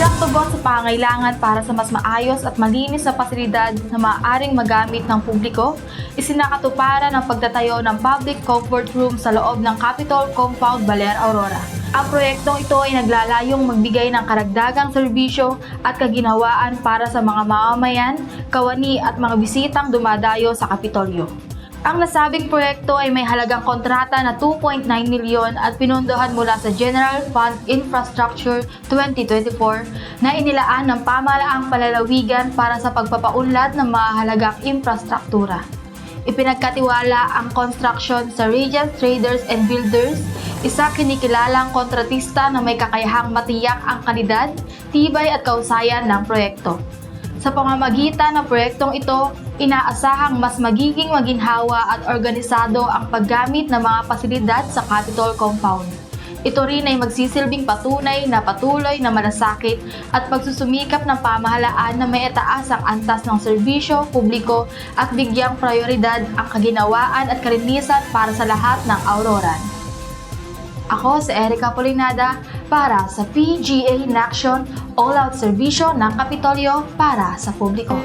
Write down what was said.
Bilang tugon sa pangailangan para sa mas maayos at malinis na pasilidad na maaaring magamit ng publiko, isinakatuparan ang pagtatayo ng public comfort room sa loob ng Capitol Compound, Baler, Aurora. Ang proyektong ito ay naglalayong magbigay ng karagdagang serbisyo at kaginhawaan para sa mga mamamayan, kawani at mga bisitang dumadayo sa Kapitolyo. Ang nasabing proyekto ay may halagang kontrata na 2.9 milyon at pinondohan mula sa General Fund Infrastructure 2024 na inilaan ng pamahalaang palalawigan para sa pagpapaunlad ng mahalagang infrastruktura. Ipinagkatiwala ang construction sa Regent Traders and Builders, isa kinikilalang kontratista na may kakayahang matiyak ang kalidad, tibay at kausayan ng proyekto. Sa pamamagitan ng proyektong ito, inaasahang mas magiging maginhawa at organisado ang paggamit ng mga pasilidad sa Capitol Compound. Ito rin ay magsisilbing patunay na patuloy na malasakit at pagsusumikap ng pamahalaan na may itaas ang antas ng serbisyo publiko at bigyang prioridad ang kaginawaan at kalinisan para sa lahat ng Auroran. Ako si Erica Polinada para sa PGA in Action, all-out serbisyo ng Kapitolyo para sa publiko.